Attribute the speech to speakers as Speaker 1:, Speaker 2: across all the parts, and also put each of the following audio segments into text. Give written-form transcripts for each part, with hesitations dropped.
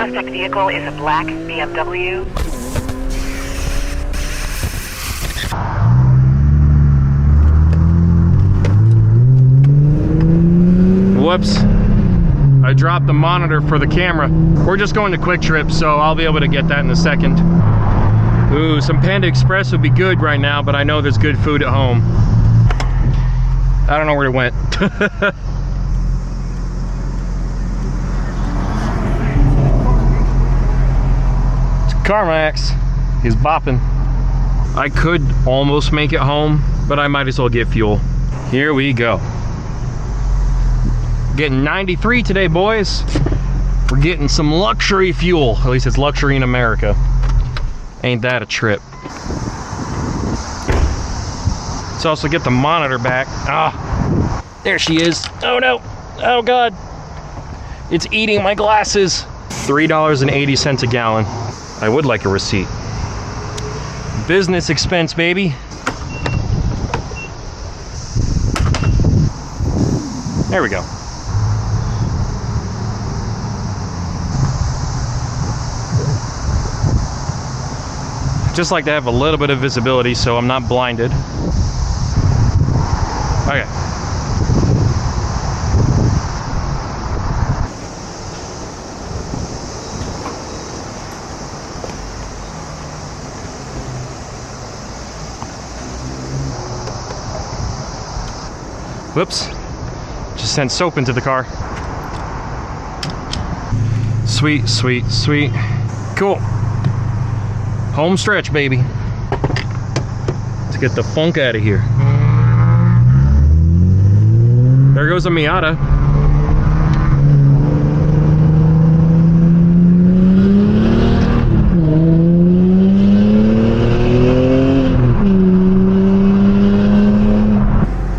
Speaker 1: suspect vehicle is a black BMW.
Speaker 2: Whoops. I dropped the monitor for the camera. We're just going to Quick Trip, so I'll be able to get that in a second. Ooh, some Panda Express would be good right now, but I know there's good food at home. I don't know where it went. CarMax. He's bopping. I could almost make it home, but I might as well get fuel. Here we go. Getting 93 today, boys. We're getting some luxury fuel. At least it's luxury in America. Ain't that a trip? Let's also get the monitor back. Ah, there she is. Oh no, oh God. It's eating my glasses. $3.80 a gallon. I would like a receipt. Business expense, baby. There we go. Just like to have a little bit of visibility so I'm not blinded. Okay. Whoops. Just sent soap into the car. Sweet, sweet, sweet. Cool. Home stretch, baby. Let's get the funk out of here. There goes a Miata.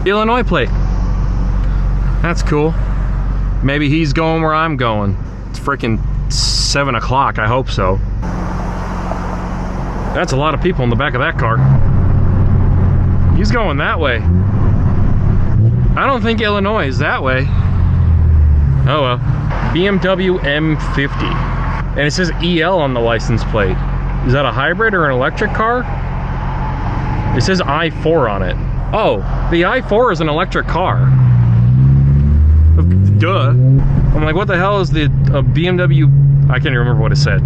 Speaker 2: Illinois plate. That's cool. Maybe he's going where I'm going. It's freaking 7 o'clock. I hope so. That's a lot of people in the back of that car. He's going that way. I don't think Illinois is that way. Oh well. BMW M50. And it says EL on the license plate. Is that a hybrid or an electric car? It says I4 on it. Oh, the i4 is an electric car. Duh. I'm like, what the hell is the BMW? I can't even remember what it said.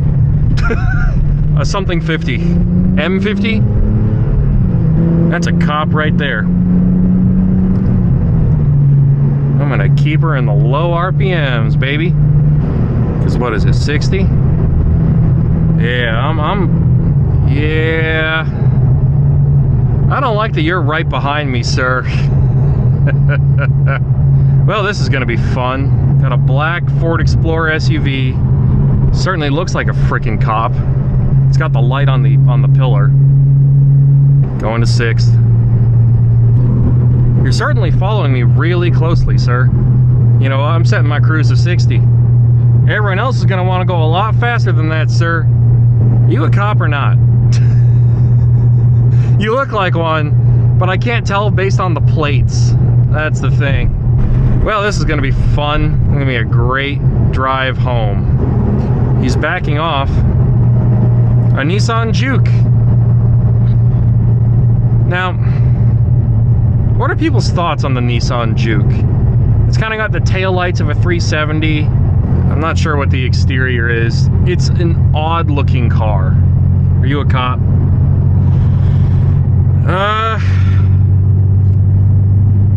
Speaker 2: A something 50. M50? That's a cop right there. I'm gonna keep her in the low RPMs, baby. Cause what is it, 60? Yeah, yeah. I don't like that you're right behind me, sir. Well, this is gonna be fun. Got a black Ford Explorer SUV. Certainly looks like a freaking cop. It's got the light on the pillar. Going to 6th. You're certainly following me really closely, sir. You know, I'm setting my cruise to 60. Everyone else is gonna want to go a lot faster than that, sir. You a cop or not? You look like one, but I can't tell based on the plates. That's the thing. Well, this is gonna be fun. It's gonna be a great drive home. He's backing off. A Nissan Juke. Now, what are people's thoughts on the Nissan Juke? It's kind of got the taillights of a 370. I'm not sure what the exterior is. It's an odd looking car. Are you a cop? I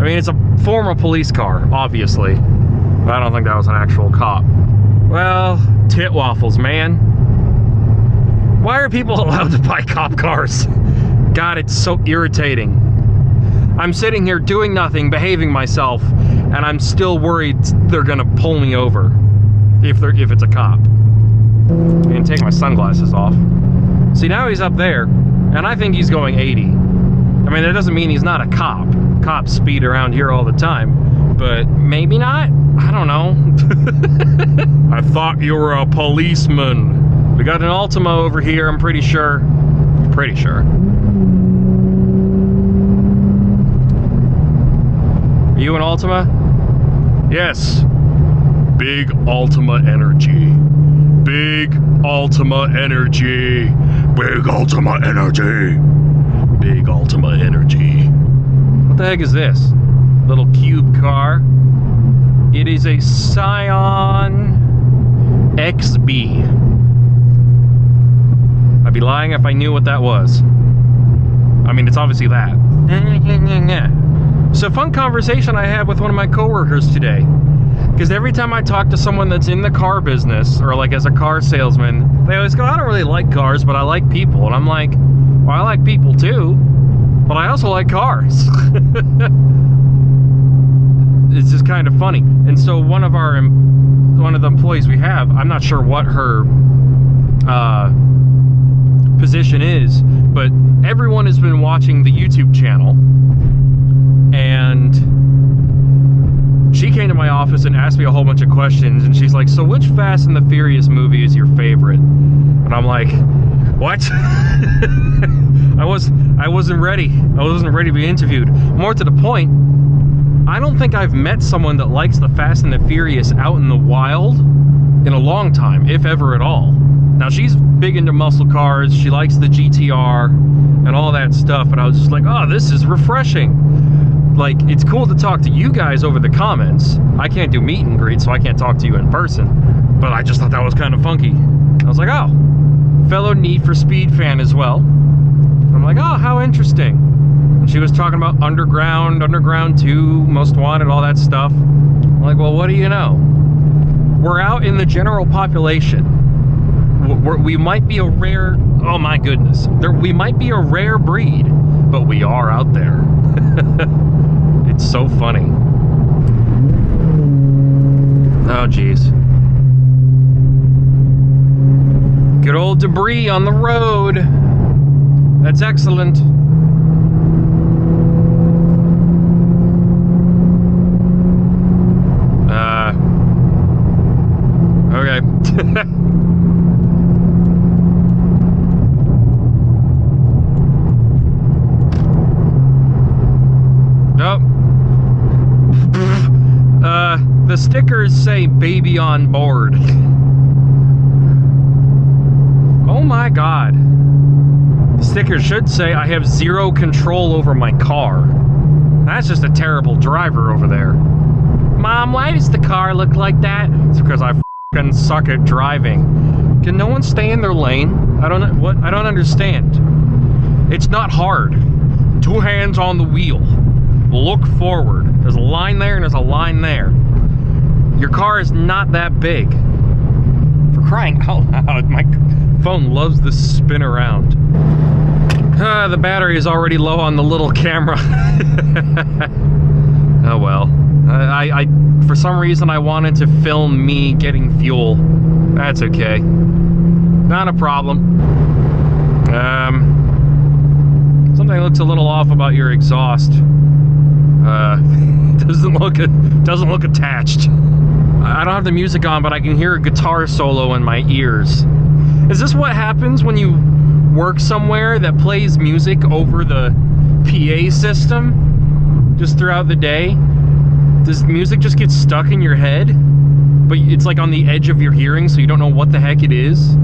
Speaker 2: mean, it's a former police car, obviously. But I don't think that was an actual cop. Well, tit waffles, man. Why are people allowed to buy cop cars? God, it's so irritating. I'm sitting here doing nothing, behaving myself, and I'm still worried they're gonna pull me over if it's a cop. I'm gonna take my sunglasses off. See, now he's up there, and I think he's going 80. I mean, that doesn't mean he's not a cop. Cops speed around here all the time, but maybe not? I don't know. I thought you were a policeman. We got an Altima over here, I'm pretty sure. Pretty sure. Are you an Altima? Yes. Big Altima energy. Big Ultima energy. Big Ultima energy. Big Ultima energy. What the heck is this? Little cube car. It is a Scion XB. I'd be lying if I knew what that was. I mean, it's obviously that. So, fun conversation I had with one of my coworkers today. Because every time I talk to someone that's in the car business, or like as a car salesman, they always go, I don't really like cars, but I like people. And I'm like, well, I like people too, but I also like cars. It's just kind of funny. And so one of the employees we have, I'm not sure what her position is, but everyone has been watching the YouTube channel, and she came to my office and asked me a whole bunch of questions, and she's like, so which Fast and the Furious movie is your favorite? And I'm like, what? I wasn't ready. I wasn't ready to be interviewed. More to the point, I don't think I've met someone that likes the Fast and the Furious out in the wild in a long time, if ever at all. Now, she's big into muscle cars, she likes the GTR and all that stuff, and I was just like, oh, this is refreshing. Like, it's cool to talk to you guys over the comments. I can't do meet and greet, so I can't talk to you in person, but I just thought that was kind of funky. I was like, oh, fellow Need for Speed fan as well. I'm like, oh, how interesting. And she was talking about Underground, Underground 2, Most Wanted, all that stuff. I'm like, well, what do you know? We're out in the general population. We might be a rare, oh my goodness, we might be a rare breed, but we are out there. It's so funny. Oh geez. Good old debris on the road. That's excellent. Okay. Nope. The stickers say baby on board. Oh my god. The sticker should say I have zero control over my car. That's just a terrible driver over there. Mom, why does the car look like that? It's because I f***ing suck at driving. Can no one stay in their lane? I don't understand. It's not hard. 2 hands on the wheel. Look forward. There's a line there and there's a line there. Your car is not that big. For crying out loud, my phone loves to spin around. The battery is already low on the little camera. Oh well. I for some reason I wanted to film me getting fuel. That's okay. Not a problem. Something looks a little off about your exhaust. Doesn't look attached. I don't have the music on, but I can hear a guitar solo in my ears. Is this what happens when you work somewhere that plays music over the PA system just throughout the day? Does music just get stuck in your head, but it's like on the edge of your hearing, so you don't know what the heck it is?